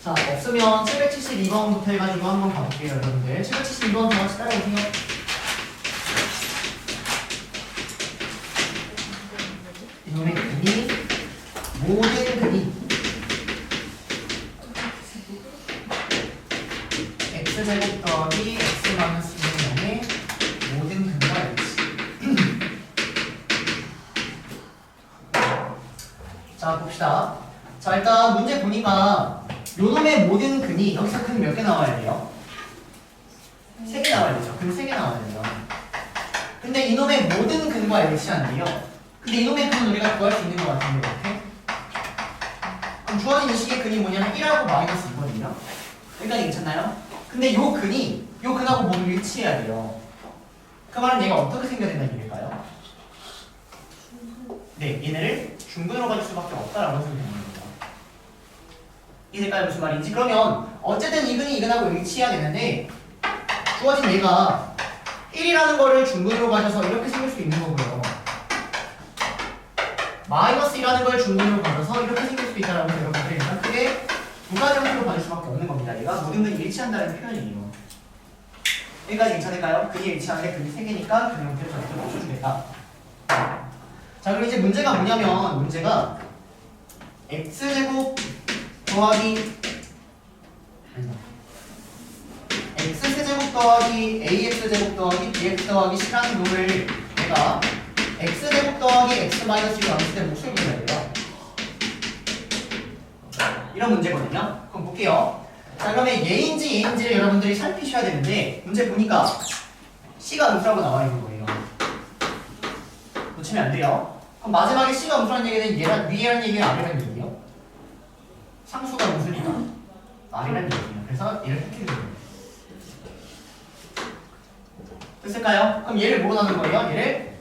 자, 없으면 772번부터 해가지고 한번 가볼게요, 여러분들. 772번 다 같이 따라오세요. 이놈의 근이, 모든 근이 x제곱 더하기 x 마이너스 2의 모든 근과 일치. 자, 봅시다. 자, 일단 문제 보니까 요놈의 모든 근이 여기서 근 몇 개 나와야 돼요? 3개 나와야 되죠. 근 3개 나와야 돼요. 근데 이놈의 모든 근과 일치한대요. 근데 이놈의 근은 우리가 구할 수 있는 것 같은데 이렇게. 그럼 주어진 이 식의 근이 뭐냐면 1하고 마이너스 2거든요. 여기까지 괜찮나요? 근데 요 근이 요 근하고 모두 일치해야 돼요. 그 말은 얘가 어떻게 생겨야 된다는 얘기일까요? 네, 얘네를 중근으로 가질 수밖에 없다라고 생각되는 겁니다. 이해될까요? 무슨 말인지? 그러면 어쨌든 이 근이 이 근하고 일치해야 되는데 주어진 얘가 1이라는 거를 중근으로 가져서 이렇게 생길 수 있는 거고요. 마이너스 1이라는 걸 중근으로 가져서 이렇게 생길 수 있다라고 해서 여러분들이 크게 두 가지 형태로 받을 수밖에 없는 겁니다. 얘가 모든 근이 일치한다는 표현이에요. 여기까지 괜찮을까요? 근이 일치하는데 근이 3개니까 그 형태를 저렇게 맞춰주겠다. 자, 그럼 이제 문제가 뭐냐면 문제가 x제곱 더하기 x세제곱 더하기 ax제곱 더하기 bx 더하기 c라는 놈을 내가 x제곱 더하기 x 마이너스 1로 나눴을 때 몫을 구해야 돼요. 이런 문제거든요. 그럼 볼게요. 자, 그러면 얘인지 얘인지를 여러분들이 살피셔야 되는데 문제 보니까 c가 음수라고 나와 있는 거예요. 놓치면 안 돼요. 그럼 마지막에 c가 음수라는 얘기는 얘랑 위에라는 얘기가 아래라는 얘기예요. 상수가 음수니까 아래라는 얘기예요. 그래서 얘를 택해주는 거예요. 됐을까요? 그럼 얘를 뭐로 나눈 거예요? 얘를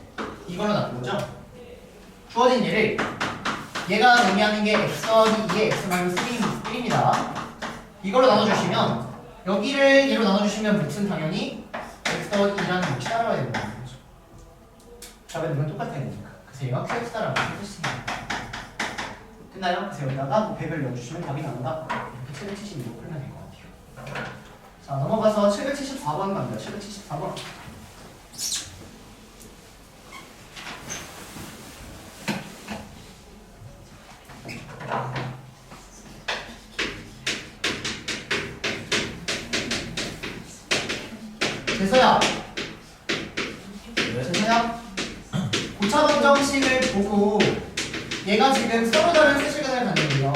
이걸로 나눈 거죠? 주어진 얘를 얘가 의미하는 게 x 더하기 2의 x 마이너스 1입니다. 이걸로 나눠주시면 여기를 얘로 나눠주시면 몫은 당연히 x 더하기 2라는 몫이 따라와야 된다는 거죠. 답의 놈은 똑같아야 되니까. 그래서 얘가 qx 따라가는 뜻입니다. 됐나요? 그래서 여기다가 100을 넣어주시면 답이 나온다. 이렇게 772로 풀면 될 것 같아요. 자, 넘어가서 774번 갑니다. 774번. 재서야, 재서야, 고차방정식을 보고 얘가 지금 서로 다른 세시간을 갖는데요.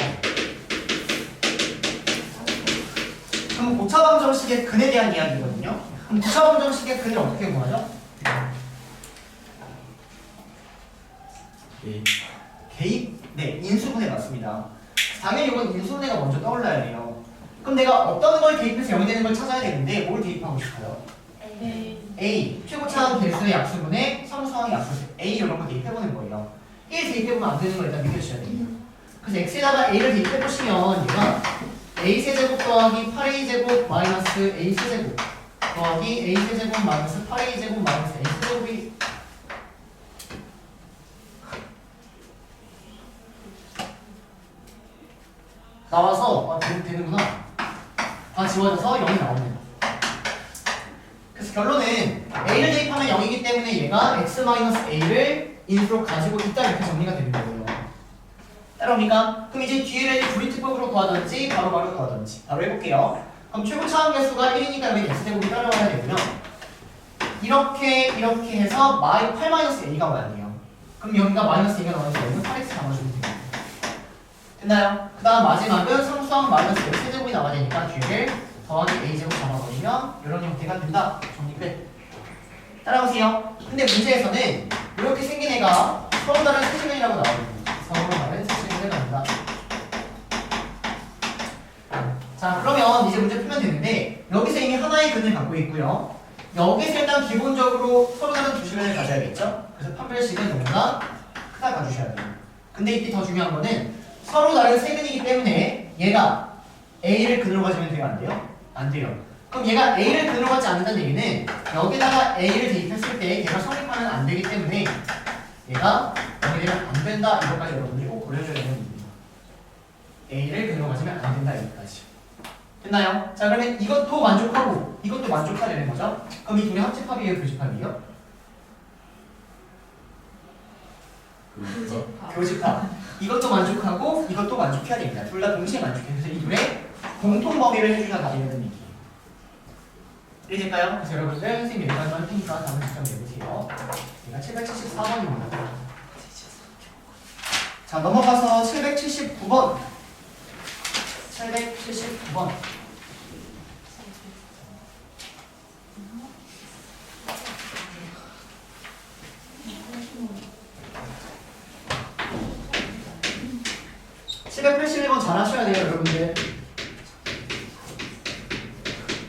그럼 고차방정식의 근에 대한 이야기거든요. 그럼 고차방정식의 근을 어떻게 구하죠? 개입? 네, 인수분해 맞습니다. 당연히 이건 인수분해가 먼저 떠올라야 돼요. 그럼 내가 어떤 걸 대입해서 0이 되는 걸 찾아야 되는데 뭘 대입하고 싶어요? A, 최고차항 개수의 약수분의 상수항의 약수 A 이런 거 대입해보는 거예요. 1 대입해보면 안 되는 걸 일단 믿으셔야 돼요. 그래서 X에다가 A를 대입해보시면 얘가 A세제곱 더하기 8A제곱 마이너스 A세제곱 더하기 A세제곱 마이너스 8A제곱 마이너스 A세제곱이 나와서 되는구나. 다 지워져서 0이 나오네요. 그래서 결론은 A를 대입하면 0이기 때문에 얘가 X-A를 인수로 가지고 있다 이렇게 정리가 되는 거예요. 따라옵니까? 그럼 이제 뒤를 조리특법으로 구하든지 바로바로 구하든지 바로 해볼게요. 그럼 최고차항 개수가 1이니까 여기 X제곱이 따라와야 되고요. 이렇게 해서 8-A가 와야 돼요. 그럼 여기가 마이너스 2가 나와서 여기는 8X 잡아주면 됩니다. 됐나요? 그 다음 마지막은 상수항 마이너스 x 세제곱이 나와야 되니까 뒤를 더하기 a제곱 잡아버리면 이런 형태가 된다. 정리 끝. 따라오세요. 근데 문제에서는 이렇게 생긴 애가 서로 다른 세시간이라고 나오거든요. 서로 다른 세시간이 나온다. 자, 그러면 이제 문제 풀면 되는데 여기서 이미 하나의 근을 갖고 있고요. 여기서 일단 기본적으로 서로 다른 두 시간을 가져야겠죠? 그래서 판별식은 너무나 크다 가주셔야 돼요. 근데 이때 더 중요한 거는 서로 다른 세 근이기 때문에 얘가 A를 근으로 가지면 돼요? 안 돼요? 안 돼요. 그럼 얘가 A를 근으로 가지 않는다는 얘기는 여기다가 A를 대입했을 때 얘가 성립하면 안 되기 때문에 얘가 여기 되면 안 된다. 이것까지 여러분들이 꼭 고려해줘야 되는 겁니다. A를 근으로 가지면 안 된다. 여기까지. 됐나요? 자 그러면 이것도 만족하고 이것도 만족해야 되는 거죠? 그럼 이 둘이 합집합이에요? 교집합이에요? 교집합. 이것도 만족하고 이것도 만족해야 됩니다. 둘 다 동시에 만족해요. 그래서 이 둘의 공통 범위를 해주셔야 답이 되는 얘기예요. 이해될까요? 그래서 여러분들 선생님이 여기까지만 할 테니까 다음 직접 내보세요. 얘가 774번입니다. 자 넘어가서 779번. 779번. (781번) 잘 하셔야 돼요 여러분들.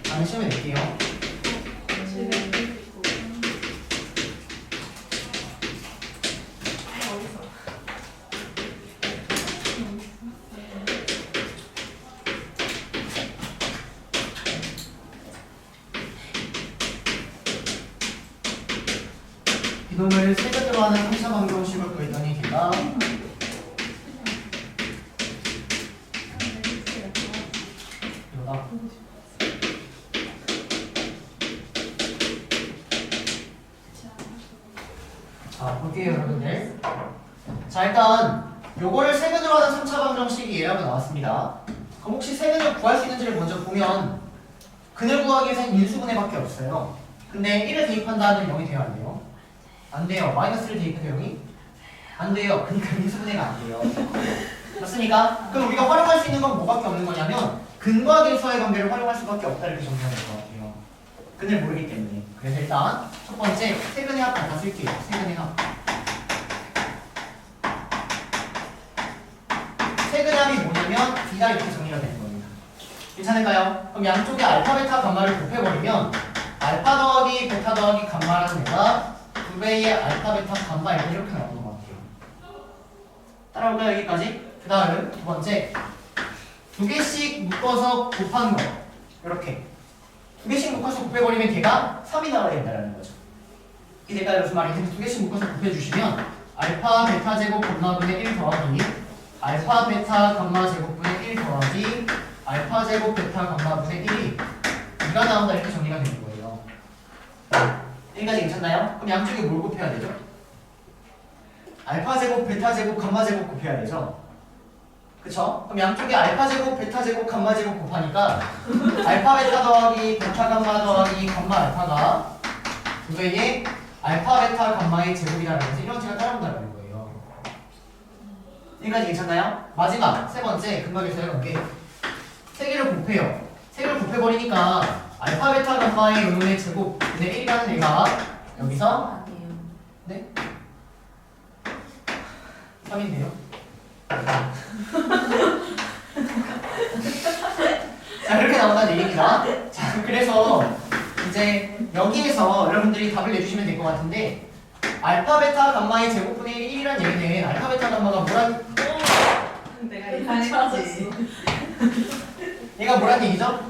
다음 시험에 낼게요. 이놈을 세제대로 하는 3차 방정식을 구했더니 걔가 이거다. 자 볼게요 여러분들. 자 일단 요거를 세근으로 하는 3차 방정식이 얘라고 나왔습니다. 그럼 혹시 세근을 구할 수 있는지를 먼저 보면 근을 구하기 위해서는 인수분해밖에 없어요. 근데 1을 대입한다는 0이 돼요 안 돼요? 안 돼요. 마이너스를 대입해도 0이? 안 돼요. 그러니까 인수분해가 안 돼요. 맞습니까? 그럼 우리가 활용할 수 있는 건 뭐밖에 없는 거냐면 근과 계수의 관계를 활용할 수밖에 없다 이렇게 정리하면 될 것 같아요. 근을 모르기 때문에. 그래서 일단 첫 번째 세근의 합 갖다 쓸게요. 세근의 합. 세근의 합이 뭐냐면 B가 이렇게 정리가 되는 겁니다. 괜찮을까요? 그럼 양쪽에 알파, 베타, 감마를 곱해버리면 알파 더하기 베타 더하기 감마라는 애가 2배의 알파, 베타, 감마 이렇게 나오는 것 같아요. 따라올까요 여기까지? 그 다음 두 번째 두 개씩 묶어서 곱하는 거. 이렇게 두 개씩 묶어서 곱해버리면 걔가 3이 나와야 된다는 거죠. 이게 내가 무슨 말인지 두 개씩 묶어서 곱해주시면 알파 베타 제곱 감마분의 1 더하기 알파 베타 감마 제곱분의 1 더하기 알파 제곱 베타 감마분의 1이 2가 나온다 이렇게 정리가 되는 거예요. 여기까지 괜찮나요? 그럼 양쪽에 뭘 곱해야 되죠? 알파 제곱 베타 제곱 감마 제곱 곱해야 되죠? 그쵸? 그럼 양쪽에 알파 제곱 베타 제곱 감마 제곱 곱하니까 알파 베타 더하기 베타 감마 더하기 감마 알파가 2배의 알파 베타 감마의 제곱이라는 거지. 이런 식으로 따라온다는 거예요. 여기까지 괜찮나요? 마지막 세 번째 근각에서의 관계. 세 개를 곱해요. 세 개를 곱해버리니까 알파 베타 감마의 요놈의 제곱 분의 1이라는 애가 여기서 네? 3인데요? 자 그렇게 나온다는 얘기입니다. 자 그래서 이제 여기에서 여러분들이 답을 내주시면 될 것 같은데 알파 베타 감마의 제곱분의 1이라는 얘기는 알파 베타 감마가 뭐란 내가 이상했지. 얘가 뭐란 얘기죠?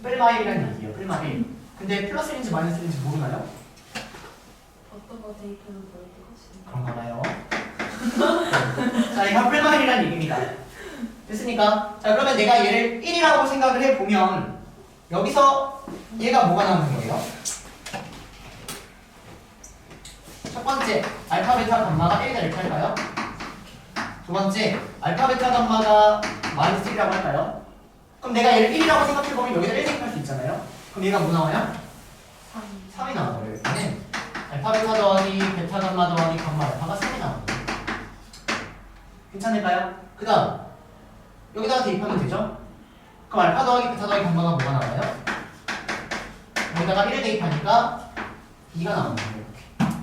뺄마일이라는 얘기예요. 뺄마일. 근데 플러스인지 마이너스인지 모르나요? 어떤 거 대입하는 거예요? 그런가 봐요. 자, 이거 뺄마일이라는 얘기입니다. 됐습니까? 자, 그러면 내가 얘를 1이라고 생각을 해보면 여기서 얘가 뭐가 나오는 거예요? 첫 번째, 알파 베타 감마가 1이다 이렇게 할까요? 두 번째, 알파 베타 감마가 마이너스 1이라고 할까요? 그럼 내가 얘를 1이라고 생각해보면 여기다 1 대입할 수 있잖아요? 그럼 얘가 뭐 나와요? 3이 나와요. 여기는 알파 베타 더하기 베타 감마 더하기 감마 알파가 3이 나와요. 괜찮을까요? 그 다음 여기다가 대입하면 되죠? 그럼 알파 더하기 베타 더하기 감마가 뭐가 나와요? 여기다가 1을 대입하니까 2가 나오는 거예요. 이렇게.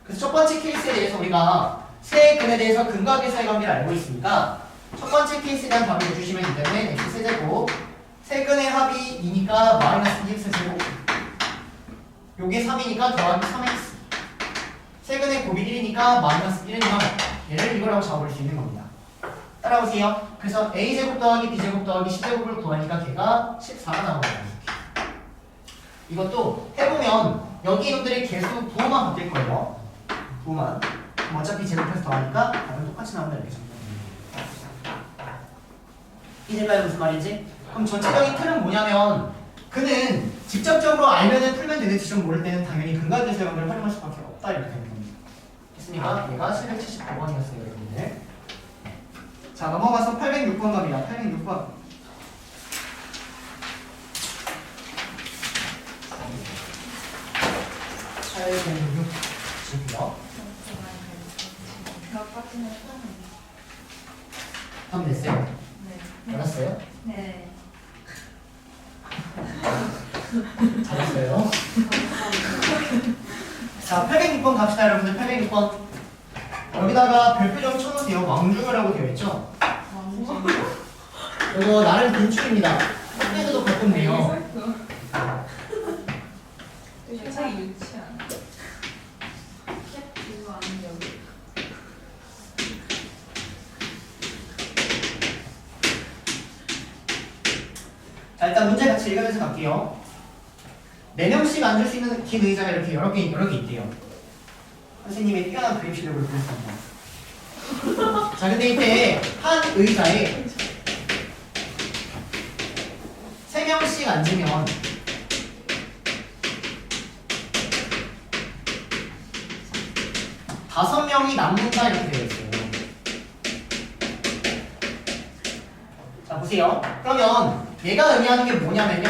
그래서 첫 번째 케이스에 대해서 우리가 세 근에 대해서 근과 계수의 관계를 알고 있으니까 첫 번째 케이스에 대한 답을 내주시면 되는데 x 세제곱 세근의 합이 2니까 마이너스 2x 제곱 요게 3이니까 더하기 3x 세근의 곱이 1이니까 마이너스 1이면 얘를 이거라고 잡아볼 수 있는 겁니다. 따라오세요. 그래서 a제곱 더하기 b제곱 더하기 c제곱을 구하니까 걔가 14가 나오거든요. 이것도 해보면 여기 이놈들이 계수 부호만 바뀔 거예요. 부호만. 그럼 어차피 제곱해서 더하니까 답은 똑같이 나온다 이렇게 정리합니다. 이해가요 무슨 말인지? 그럼 전체적인 틀은 뭐냐면 그는 직접적으로 알면은 풀면 되는지 좀 모를 때는 당연히 근거대세형을 활용할 수밖에 없다 이렇게 되는 겁니다. 됐습니까? 얘가 779번이었어요 여러분들. 자 넘어가서 806번 갑니다. 806번. 주고요. 하면 됐어요? 알았어요? 네. 잘했어요. 자 806번 갑시다 여러분들. 806번 여기다가 별표 좀 쳐놓으세요. 왕중어라고 되어 있죠? 이거 나름 분출입니다. 학교에서도 가끔 돼요. 세상이 유치한. 이거 아닌데 여기. 자 일단 문제 같이 읽으면서 갈게요. 4명씩 앉을 수 있는 긴 의자가 이렇게 여러 개 있대요. 선생님의 뛰어난 그림 실력을 보였습니다. 자 근데 이때 한 의자에 3명씩 앉으면 다섯 명이 남는다 이렇게 되어 있어요. 자 보세요. 그러면 얘가 의미하는 게 뭐냐면요.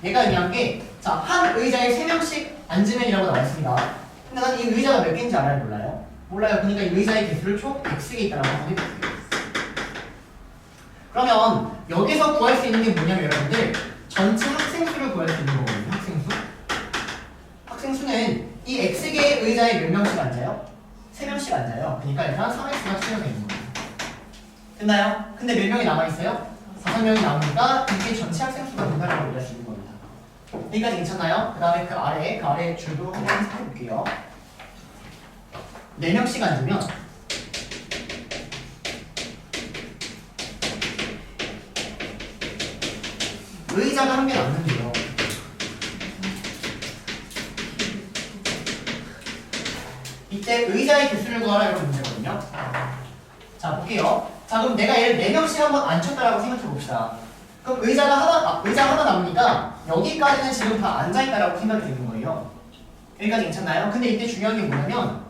얘가 의미한 게 자, 한 의자에 3명씩 앉으면이라고 나와 있습니다. 근데 난 이 의자가 몇 개인지 알아요? 몰라요? 몰라요. 그러니까 이 의자의 개수를 총 x개 있다라고 한번 해볼게요. 그러면 여기서 구할 수 있는 게 뭐냐면 여러분들 전체 학생 수를 구할 수 있는 거거든요. 학생 수. 학생 수는 이 x개의 의자에 몇 명씩 앉아요? 3명씩 앉아요. 그러니까 일단 3x가 채워져 있는 거예요. 됐나요? 근데 몇 명이 남아있어요? 5명이 남으니까 이게 전체 학생 수가 된다라고 얘기할 수 있는 겁니다. 여기까지 괜찮나요? 그 다음에 그 아래 줄도 한번 살펴볼게요. 4명씩 앉으면 의자가 한 개 남는데요. 이때 의자의 개수를 구하라 이런 문제거든요. 자 볼게요. 자 그럼 내가 얘를 4명씩 한번 앉혔다라고 생각해 봅시다. 그럼 의자 하나 남으니까 여기까지는 지금 다 앉아있다라고 생각이 되는 거예요. 여기까지 괜찮나요? 근데 이때 중요한 게 뭐냐면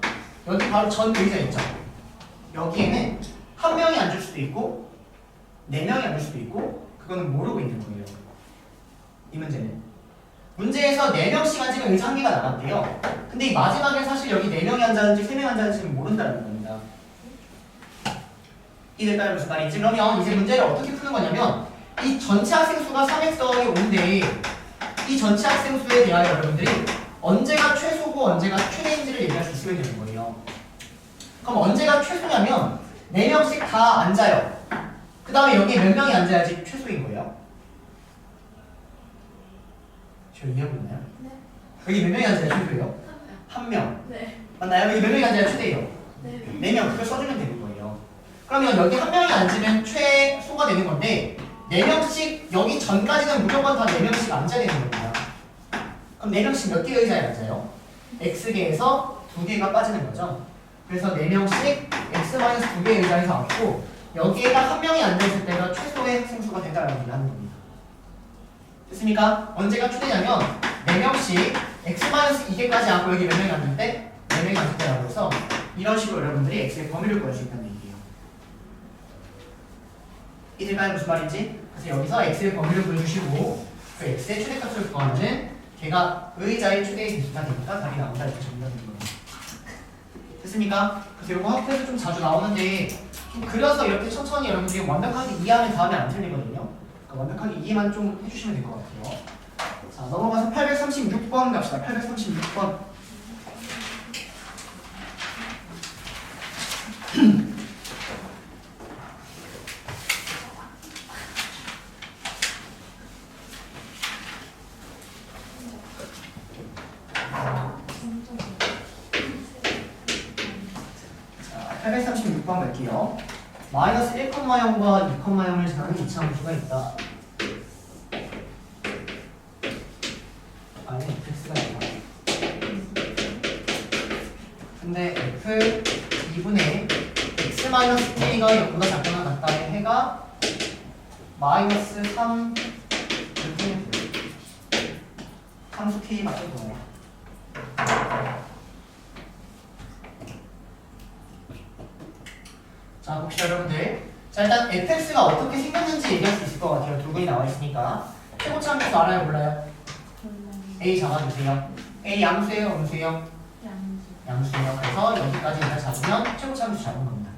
여기 바로 전 의자 있죠? 여기에는 한 명이 앉을 수도 있고 4명이 앉을 수도 있고 그거는 모르고 있는 거예요. 이 문제는 문제에서 4명씩 앉으면 의자 한 개가 남았대요. 근데 이 마지막에 사실 여기 4명이 앉았는지 3명이 앉았는지는 모른다는 겁니다. 이될까요? 무슨 말인지? 그러면 이제 문제를 어떻게 푸는 거냐면 이 전체 학생 수가 3x 더하기 5인데 이 전체 학생 수에 대하여 여러분들이 언제가 최소고 언제가 최대인지를 얘기할 수 있으면 되는 거예요. 그럼 언제가 최소냐면 4명씩 다 앉아요. 그 다음에 여기 몇 명이 앉아야지 최소인 거예요? 저 이해하고 있나요? 네. 여기 몇 명이 앉아야 최소예요? 한 명. 네. 맞나요? 여기 몇 명이 앉아야 최대예요? 네. 4명. 그걸 써주면 되는 거예요. 그러면 여기 한 명이 앉으면 최소가 되는 건데 4명씩 여기 전까지는 무조건 다 4명씩 앉아야 되는 겁니다. 그럼 4명씩 몇 개의 의자에 앉아요? x개에서 2개가 빠지는 거죠. 그래서 4명씩 x-2개의 의자에서 앉고 여기에다 한 명이 앉아있을 때가 최소의 학생수가 된다라고 얘기하는 겁니다. 됐습니까? 언제가 최대냐면 4명씩 x-2개까지 앉고 여기 몇 명이 앉을 때? 4명이 앉을 때라고 해서 이런 식으로 여러분들이 x의 범위를 구할 수 있다는 얘기예요. 이들까요 무슨 말인지? 그래서 여기서 x의 범위를 구해주시고 그 x의 최대값을 구하면 걔가 의자의 최대의 개수가 되니까 답이 나온다 이렇게 정리하는 거예요. 됐습니까? 그래서 이거 학교에서 좀 자주 나오는데 좀 그려서 이렇게 천천히 여러분들이 완벽하게 이해하면 다음에 안 틀리거든요. 그러니까 완벽하게 이해만 좀 해주시면 될 것 같아요. 자 넘어가서 836번 갑시다. 836번. 자, 836번 갈게요. 마이너스 1,0과 2,0을 지나는 이차함수가 있다. 아니, fx가 있다. 근데 f 2분의 x-k가 0보다 작거나 같다의 해가 마이너스 3 이렇게 함수 k 맞죠? 자 봅시다 여러분들. 자 일단 fx가 어떻게 생겼는지 얘기할 수 있을 것 같아요. 두 분이 나와 있으니까. 최고치 함수 알아요 몰라요? a 잡아주세요. a 양수예요 음수예요? 양수예요. 그래서 여기까지 일단 잡으면 최고치 함수 잡은 겁니다.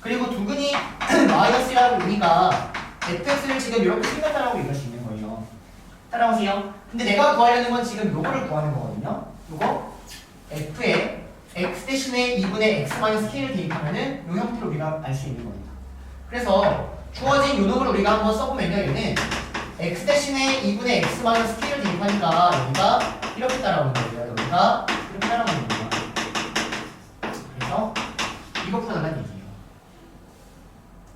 그리고 두근이 마이너스라고 보니까 fx를 지금 이렇게 생겼다라고 얘기할 수 있는 거예요. 따라오세요. 근데 내가 구하려는 건 지금 요거를 구하는 거거든요. 요거 f에 x 대신에 2분의 x k를 대입하면은 요 형태로 우리가 알 수 있는 겁니다. 그래서 주어진 요 놈을 우리가 한번 써보면요. 얘는 x 대신에 2분의 x k를 대입하니까 여기가 이렇게 따라오는 거예요. 여기가 이렇게 따라오는 거예요. 그래서 이거 풀어달라는 얘기예요.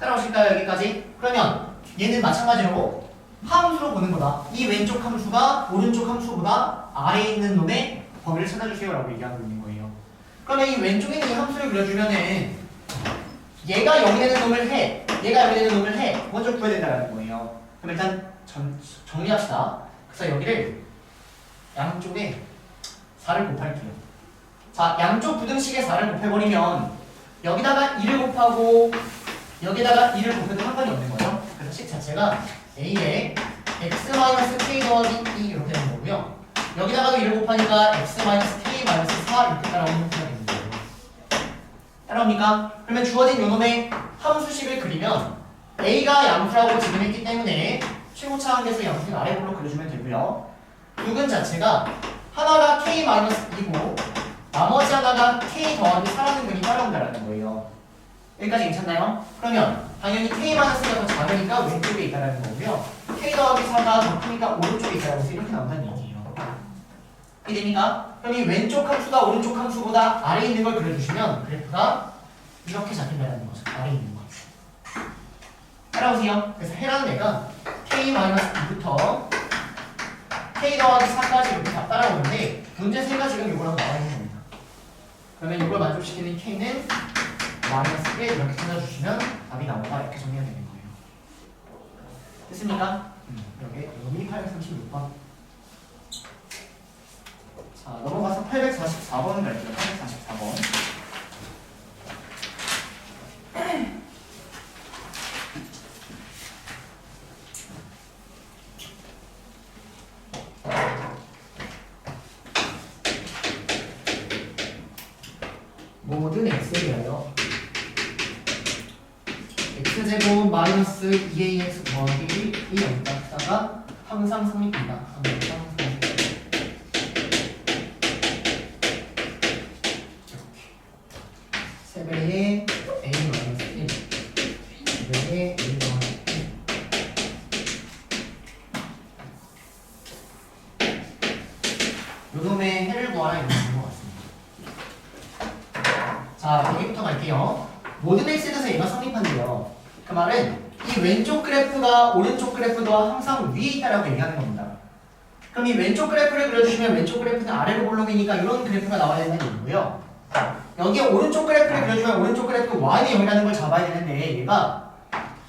따라오실까요? 여기까지? 그러면 얘는 마찬가지로 함수로 보는 거다. 이 왼쪽 함수가 오른쪽 함수보다 아래에 있는 놈의 범위를 찾아주세요 라고 얘기하고 있는 거예요. 그러면 이 왼쪽에 있는 이 함수를 그려주면은 얘가 0이 되는 놈을 해, 얘가 0이 되는 놈을 해 먼저 구해야 된다는 거예요. 그럼 일단 정리합시다. 그래서 여기를 양쪽에 4를 곱할게요. 자, 양쪽 부등식에 4를 곱해버리면 여기다가 2를 곱하고 여기다가 2를 곱해도 상관이 없는 거예요. 그래서 식 자체가 a에 x-k 더하기 2 이렇게 되는 거고요. 여기다가 1을 곱하니까 x-k-4 이렇게 따라오는 형태가 되는 거예요. 따라옵니까? 그러면 주어진 요놈의 함수식을 그리면 a가 양수라고 지금 했기 때문에 최고차 한계수 양수는 아래볼로 그려주면 되고요. 6은 자체가 하나가 k-2고 나머지 하나가 k 더하기 4라는 근이 따라온다는 거예요. 여기까지 괜찮나요? 그러면 당연히 k-가 더 작으니까 왼쪽에 있다는 거고요. k 더하기 4가 더 크니까 오른쪽에 있다고 해서 이렇게 나온다는 얘기예요. 이해됩니까? 그럼 이 왼쪽 함수가 오른쪽 함수보다 아래에 있는 걸 그려주시면 그래프가 이렇게 잡힌다는 거죠. 아래에 있는 거. 따라오세요. 그래서 해라는 애가 k-2부터 k 더하기 4까지 이렇게 다 따라오는데 문제 세 가지가 이거랑 나와 있는 겁니다. 그러면 이걸 만족시키는 k는 마이너스 1 이렇게 찾아주시면 답이 나온다. 이렇게 정리가 되는 거예요. 됐습니까? 여기 836번. 자, 넘어가서 844번을 갈게요. 844번. 모든 x에 대하여 x제곱 마이너스 2ax 더하기 1이 여기다가 항상 성립합니다. 항상 성립. 세배의 a 마이너스 1 세배의 a 더하기 1 요놈의 해를 구하라 이런 것 같습니다. 자, 여기부터 갈게요. 모든 x에 대해서 얘가 성립한대요. 그 말은 이 왼쪽 그래프가 오른쪽 그래프와 항상 위에 있다라고 얘기하는 겁니다. 그럼 이 왼쪽 그래프를 그려주시면 왼쪽 그래프는 아래로 볼록이니까 이런 그래프가 나와야 되는 얘기고요. 여기에 오른쪽 그래프를 그려주면 오른쪽 그래프 y는 0이라는 걸 잡아야 되는데 얘가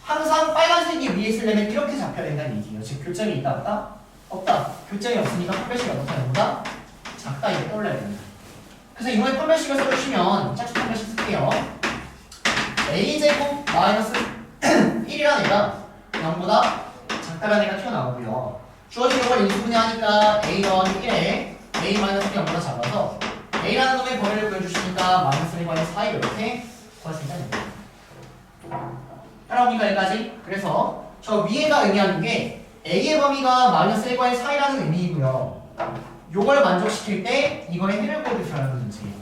항상 빨간색이 위에 있으려면 이렇게 잡혀야 된다는 얘기예요. 즉 교점이 있다 없다? 없다. 교점이 없으니까 판별식이 어떻다? 보다 작다 이렇게 떠올라야 됩니다. 그래서 이번에 판별식을 써주시면 짝수 판별식 쓸게요. a제곱 마이너스 1이라는 애가 0보다 작다라는 애가 튀어나오고요. 주어진 걸 인수분해 하니까 a 더하기 1에 a 마이너스 0보다 작아서 a라는 놈의 범위를 보여주시니까 마이너스 1과의 4 이렇게 구할 수 있다는 거예요. 따라옵니까 여기까지? 그래서 저 위에가 의미하는 게 a의 범위가 마이너스 1과의 4이라는 의미이고요. 요걸 만족시킬 때 이거의 해를 보여주시라는 문제예요.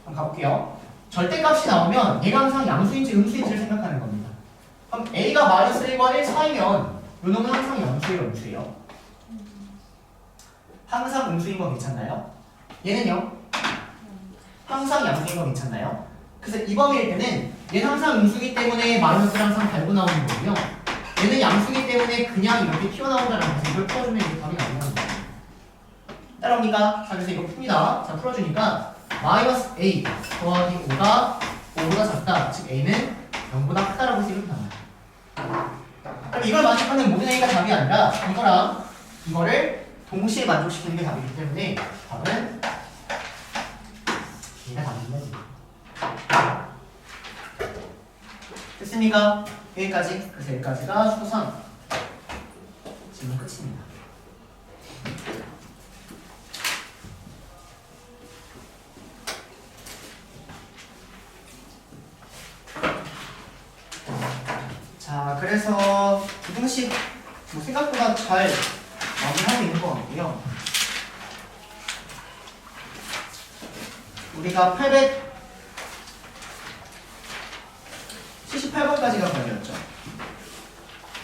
그럼 가볼게요. 절대값이 나오면 얘가 항상 양수인지 음수인지를 생각하는 겁니다. 그럼 a가 마이너스 1과 1 사이면 요 놈은 항상 양수예요 음수예요? 항상 음수인 거 괜찮나요? 얘는요? 항상 양수인 거 괜찮나요? 그래서 이 범위일 때는 얘는 항상 음수이기 때문에 마이너스를 항상 달고 나오는 거고요. 얘는 양수이기 때문에 그냥 이렇게 튀어나온다는 거죠. 이걸 풀어주면 이렇게 답이 나오는 겁니다. 따라옵니까? 자, 그래서 이거 풉니다. 자, 풀어주니까 마이너스 a 더하기 5가 5보다 작다. 즉 a는 0보다 크다라고 해서 이렇게 나와요. 그럼 이걸 만족하는 모든 A가 답이 아니라 이거랑 이거를 동시에 만족시키는 게 답이기 때문에 답은 얘가 답입니다. 됐습니까? 여기까지. 그래서 여기까지가 수상 질문 끝입니다. 자, 그래서 부등식 뭐 생각보다 잘 마무리하고 있는 것 같고요. 우리가 878번까지가 걸렸죠.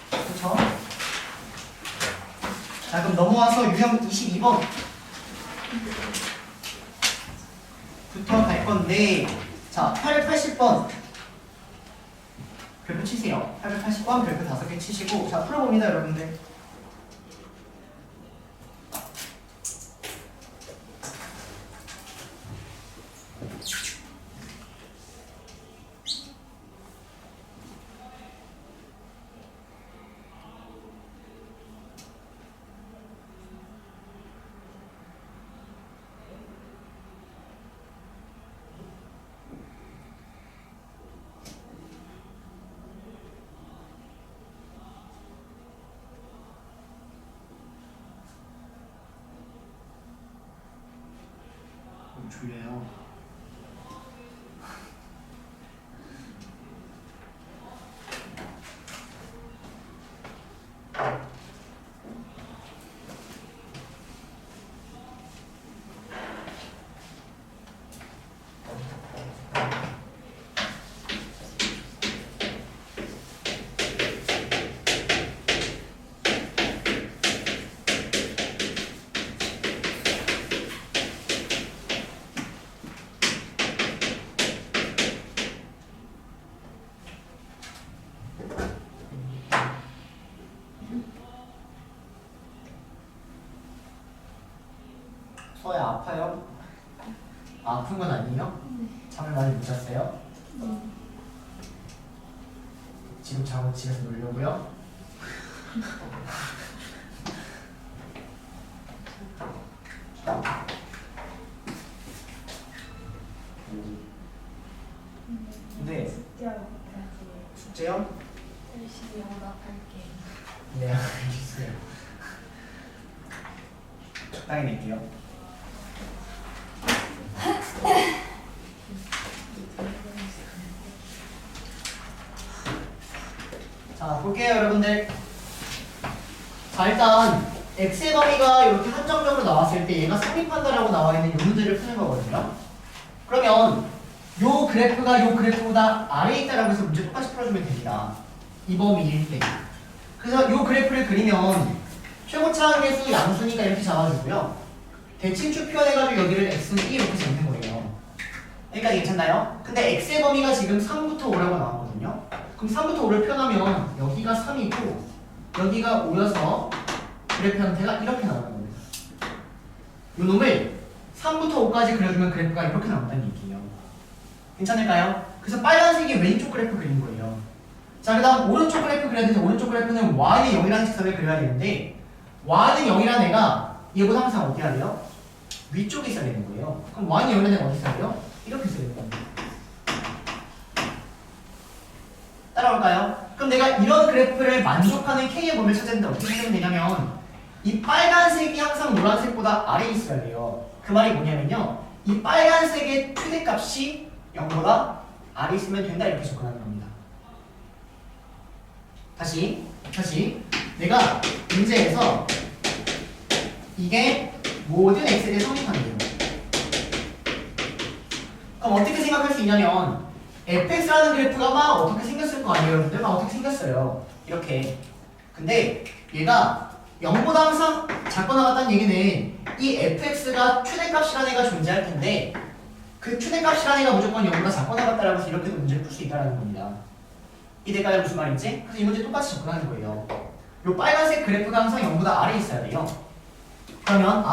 그렇죠? 자, 그럼 넘어와서 유형 22번 부터 갈 건데, 자, 880번 별표 치세요. 880번 별표 5개 치시고, 자, 풀어봅니다, 여러분들. 졸려요. 서야 아파요? 아픈 건 아니에요? 잠을 많이 못 잤어요? 지금 자고 집에서 놀려고요? 네. 숙제요? 열심히 오락할게. 네, 알겠어요. 적당히 낼게요. 자, 볼게요, 여러분들. 자, 일단 x의 범위가 이렇게 한정적으로 나왔을 때 얘가 성립한다라고 나와 있는 이 문제를 푸는 거거든요. 그러면 요 그래프가 요 그래프보다 아래에 있다라고 해서 문제 똑같이 풀어주면 됩니다. 이 범위일 때. 그래서 요 그래프를 그리면 최고차항계수 양수니까 이렇게 잡아주고요. 대칭축 표현해가지고 여기를 x는 2 이렇게 잡는 거예요. 여기까지 괜찮나요? 근데 x의 범위가 지금 3부터 5라고 나왔거든요. 그럼 3부터 5를 표현하면 여기가 3이고 여기가 5여서 그래프 형태가 이렇게 나오는 겁니다. 요 놈을 3부터 5까지 그려주면 그래프가 이렇게 나온다는 얘기예요. 괜찮을까요? 그래서 빨간색이 왼쪽 그래프 그린 거예요. 자, 그 다음 오른쪽 그래프 그려야 되는데 오른쪽 그래프는 y는 0이라는 직선을 그려야 되는데 y는 0이라는 애가 얘보다 항상 어디 해야 돼요? 위쪽에 있어야 되는 거예요. 그럼 y는 0이라는 애가 어디 있어야 돼요? 이렇게 있어야 되는 겁니다. 따라올까요? 그럼 내가 이런 그래프를 만족하는 k의 범위를 찾아야 되는데 어떻게 찾으면 되냐면 이 빨간색이 항상 노란색보다 아래에 있어야 돼요. 그 말이 뭐냐면요, 이 빨간색의 최대값이 0보다 아래에 있으면 된다, 이렇게 접근하는 겁니다. 다시 내가 문제에서 이게 모든 x에 대해 성립하는 거예요. 그럼 어떻게 생각할 수 있냐면 fx라는 그래프가 막 어떻게 생겼을 거 아니에요, 여러분들? 막 어떻게 생겼어요, 이렇게. 근데 얘가 0보다 항상 작거나 같다는 얘기는 이 fx가 최대값이라는 애가 존재할 텐데 그 최대값이라는 애가 무조건 0보다 작거나 같다라고 해서 이렇게도 문제를 풀 수 있다는 겁니다. 이때까지 무슨 말인지? 그래서 이 문제 똑같이 접근하는 거예요. 요 빨간색 그래프가 항상 0보다 아래에 있어야 돼요. 그러면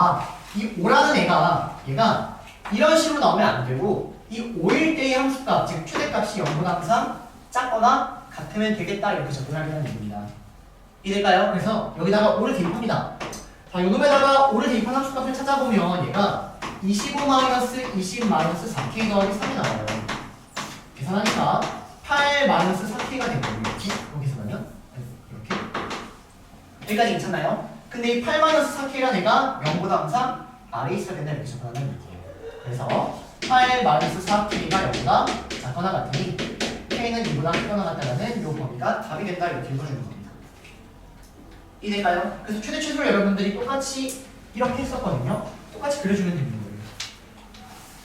이 5라는 얘가 이런 식으로 나오면 안 되고 이 5일 때의 함수값, 즉 최대값이 0보다 항상 작거나 같으면 되겠다, 이렇게 접근하게 되는 얘기입니다. 이럴까요? 그래서 여기다가 5를 대입합니다. 자, 요놈에다가 5를 대입한 함수값을 찾아보면 얘가 25-20-4k 더하기 3이 나와요. 계산하니까 8-4k가 되거든요. 이렇게 계산하면 이렇게. 여기까지 괜찮나요? 근데 이 8-4k란 애가 0보다 항상 아래에 있어야 된다 이렇게 접근하는 느낌이에요. 그래서 8-4k가 0보다 작거나 같으니 k는 2보다 크거나 같다라는 이 범위가 답이 된다 이렇게 읽어주는 겁니다. 이해될까요? 그래서 최대 최소를 여러분들이 똑같이 이렇게 했었거든요. 똑같이 그려주면 되는 거예요.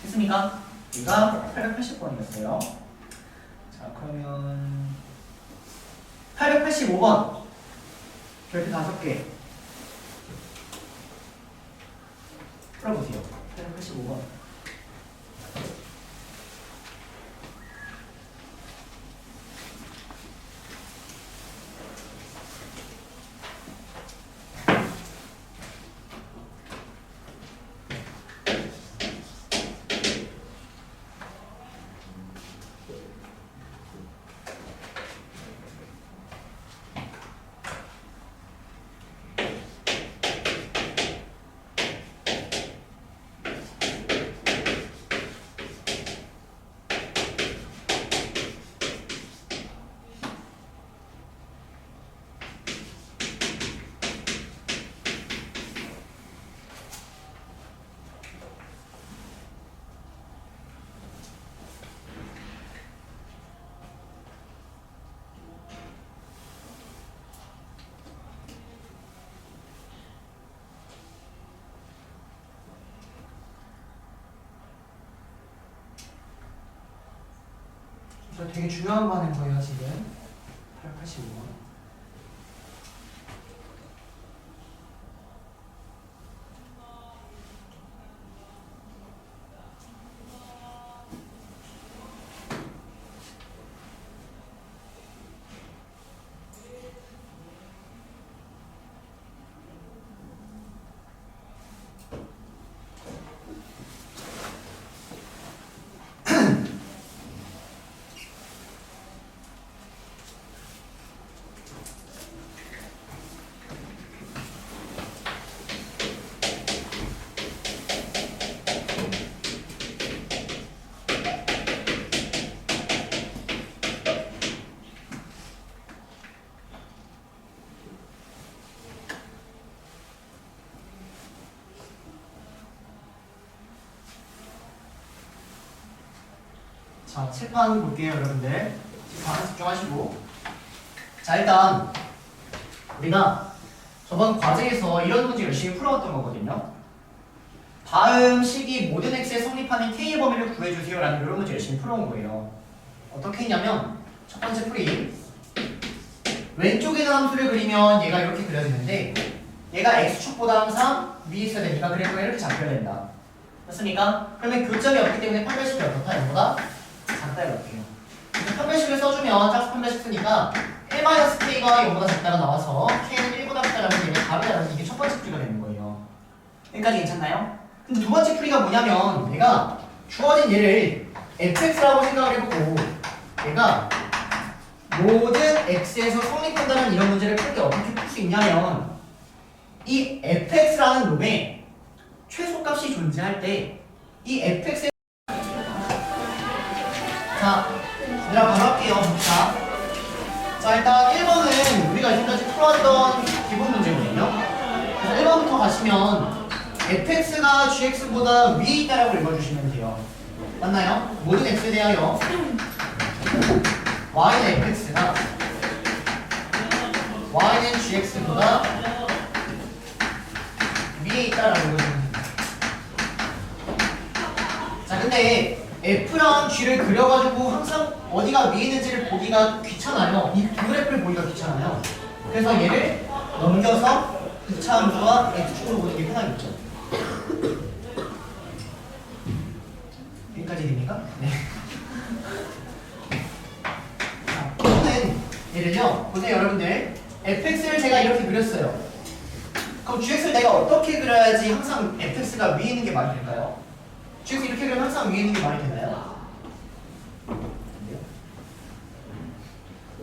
됐습니까? 여기가 880번이었어요. 자, 그러면 885번 별표 5개 풀어보세요. 885번. 저 되게 중요한 거 하는 거예요 지금. 885번. 자, 칠판 볼게요, 여러분들. 칠판 집중하시고. 자, 일단 우리가 저번 과제에서 이런 문제 열심히 풀어왔던 거거든요. 다음 식이 모든 x에 성립하는 k의 범위를 구해주세요라는 이런 문제 열심히 풀어온 거예요. 어떻게 했냐면 첫 번째 풀이 왼쪽에 있는 함수를 그리면 얘가 이렇게 그려지는데 얘가 x축보다 항상 위에 있어야 되니까 그래프가 이렇게 잡혀야 된다. 맞습니까? 그러면 교점이 없기 때문에 판별식이 어떻다? 이거보다 작다 이렇게요. 판별식을 써주면 짝수 판별식 쓰니까 1-k가 0보다 작다가 나와서 k는 1보다 크다라는 얘는 답이라는 이게 첫 번째 풀이가 되는 거예요. 여기까지 괜찮나요? 근데 두 번째 풀이가 뭐냐면 얘가 주어진 얘를 fx라고 생각을 해보고 얘가 모든 x에서 성립한다는 이런 문제를 풀 때 어떻게 풀 수 있냐면 이 fx라는 놈에 최소값이 존재할 때 이 fx의 자, 얘들아 바로 할게요. 자, 일단 1번은 우리가 지금까지 풀어왔던 기본 문제거든요. 그래서 1번부터 가시면 fx가 gx보다 위에 있다라고 읽어주시면 돼요. 맞나요? 모든 x에 대하여 y는 fx가 y는 gx보다 위에 있다라고 읽어주면 됩니다. 자, 근데 F랑 G를 그려가지고 항상 어디가 위에 있는지를 보기가 귀찮아요. 이 두 그래프를 보기가 귀찮아요. 그래서 얘를 넘겨서 2차 함수와 X축으로 보는 게 편하겠죠. 여기까지 됩니까? 네. 자, 이거는 얘를요. 보세요 여러분들. fx를 제가 이렇게 그렸어요. 그럼 gx를 내가 어떻게 그려야지 항상 fx가 위에 있는 게 말이 될까요? gx 이렇게 그리면 항상 위에 있는 게 말이 되나요?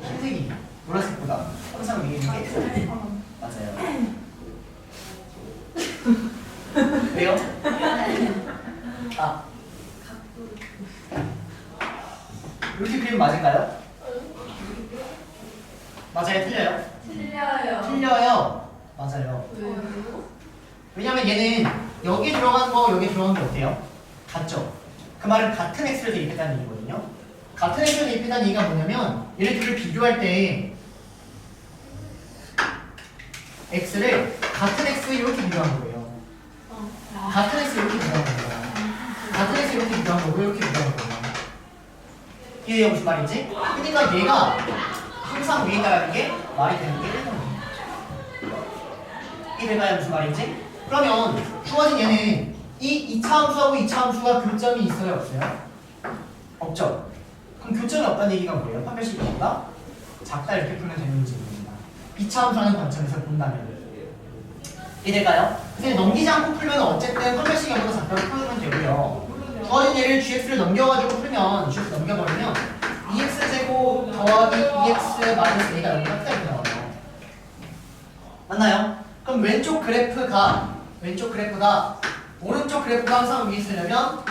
흰색이 노란색보다 항상 위에 있는 게 X. 맞아요. 왜요? 아, 이렇게 그리면 맞을까요? 맞아요? 틀려요? 틀려요. 틀려요. 맞아요. 왜요? 왜냐면 얘는 여기 들어간 거 여기 들어간 게 어때요? 같죠? 그 말은 같은 x를 대입했다는 얘기거든요. 같은 x를 대입했다는 얘기가 뭐냐면 얘네 둘을 비교할 때 x를 같은 x 이렇게 비교한 거예요. 같은 x 이렇게 비교한 거예요. 같은 x 이렇게 비교한 거고 이렇게 비교한 거예요. 이게 무슨 말인지? 그러니까 얘가 항상 위에 있다는 게 말이 되는 게 1번이에요. 이해가요 무슨 말인지? 그러면 주어진 얘는 이 2차 함수하고 2차 함수가 교점이 있어요 없어요? 없죠. 그럼 교점이 없다는 얘기가 뭐예요? 판별식이 없다? 작다 이렇게 풀면 되는 문제입니다. 2차 함수라는 관점에서 본다면 이해될까요? 근데 넘기지 않고 풀면 어쨌든 판별식이 없는 작다로 풀면 되고요. 주어진 얘를 gx를 넘겨가지고 풀면 gx 넘겨버리면 2x제곱 더하기 2x 마이너스 a가 여기 딱 이렇게 나와요. 맞나요? 그럼 왼쪽 그래프가 오른쪽 그래프가 항상 위에 있으려면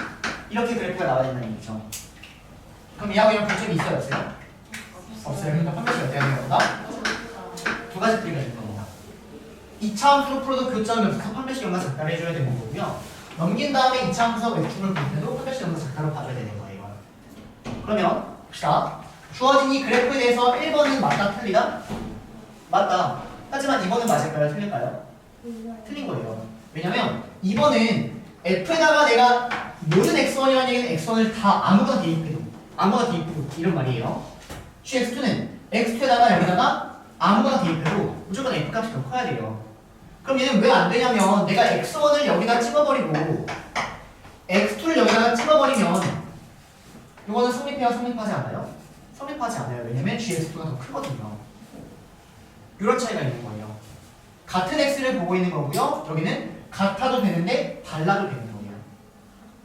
이렇게 그래프가 나와야 된다는 얘기죠. 그럼 얘하고 이런 교점이 있어요 없어요? 없어요. 그러니까 판별식 어떻게 하는 건가? 두 가지 풀이가 될 겁니다. 2차 함수로 풀어도 교점이 없어서 판별식 영상 작가를 해줘야 되는 거고요. 넘긴 다음에 2차 함수하고 외축을 볼 때도 판별식 영상 작가로 봐줘야 되는 거예요. 그러면 봅시다. 주어진 이 그래프에 대해서 1번은 맞다 틀리다? 맞다. 하지만 2번은 맞을까요? 틀릴까요? 틀린 거예요. 왜냐면 2번은 F에다가 내가 모든 x1이라는 얘기는 x1을 다 아무거나 대입해도 이런 말이에요. gx2는 x2에다가 여기다가 아무거나 대입해도 무조건 F값이 더 커야 돼요. 그럼 얘는 왜 안 되냐면 내가 x1을 여기다 찍어버리고 x2를 여기다가 찍어버리면 이거는 성립해야 성립하지 않아요? 성립하지 않아요. 왜냐면 gx2가 더 크거든요. 이런 차이가 있는 거예요. 같은 x를 보고 있는 거고요. 여기는 같아도 되는데 달라도 되는 거예요.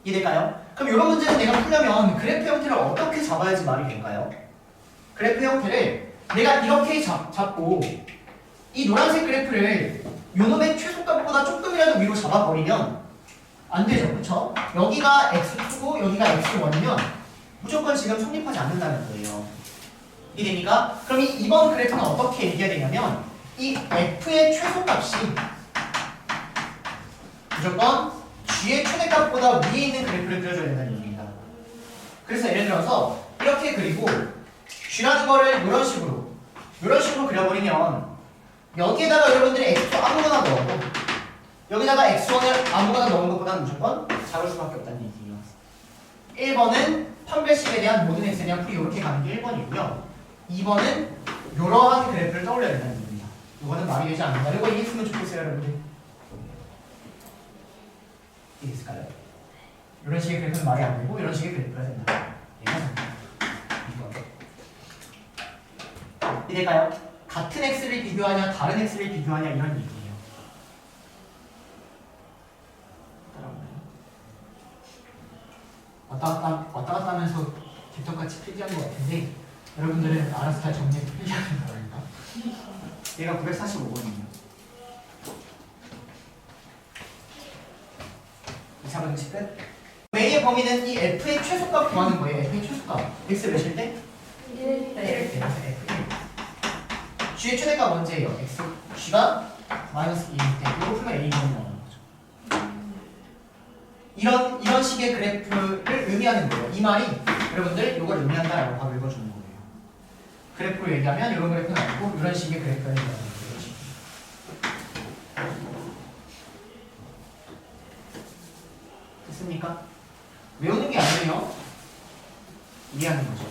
이해될까요? 그럼 이런 문제는 내가 풀려면 그래프 형태를 어떻게 잡아야지 말이 될까요? 그래프 형태를 내가 이렇게 잡고 이 노란색 그래프를 요놈의 최소값보다 조금이라도 위로 잡아버리면 안 되죠. 그렇죠? 여기가 x2고 여기가 x1이면 무조건 지금 성립하지 않는다는 거예요. 이해됩니까? 그럼 이 2번 그래프는 어떻게 얘기해야 되냐면 이 f의 최소값이 무조건 g의 최대값보다 위에 있는 그래프를 그려줘야 된다는 얘기입니다. 그래서 예를 들어서 이렇게 그리고 g라는 거를 이런 식으로 그려버리면 여기에다가 여러분들이 x2 아무거나 넣어도 여기다가 x1을 아무거나 넣은 것보다는 무조건 작을 수밖에 없다는 얘기예요. 1번은 판별식에 대한 모든 x에 대한 풀이 이렇게 가는 게 1번이고요. 2번은 이러한 그래프를 떠올려야 된다는 얘기입니다. 이거는 말이 되지 않는다. 이거 이해했으면 좋겠어요, 여러분들. 이해했을까요? 이런 식의 그래프는 말이 안 되고 이런 식의 그래프가 된다. 얘가 된다. 이거. 이해될까요? 같은 x를 비교하냐 다른 x를 비교하냐 이런 얘기예요. 왔다 갔다 하면서 깃털같이 필기한 것 같은데 여러분들은 알아서 다 정리해서 필기하는 거니까. 얘가 945번이에요. 2차 방식 끝. A의 범위는 이 f의 최소값 구하는 거예요. f의 최소값. x 몇일 때? 1. f1. g의 최대값 언제예요? x. g가 마이너스 2일 때. 이거 풀면 a 범위 나오는 거죠. 이런 식의 그래프를 의미하는 거예요. 이 말이 여러분들 이걸 의미한다라고 바로 읽어주는 거예요. 그래프로 얘기하면 이런 그래프는 아니고 이런 식의 그래프를 얘기하는 거예요. 됐습니까? 외우는 게 아니에요. 이해하는 거죠.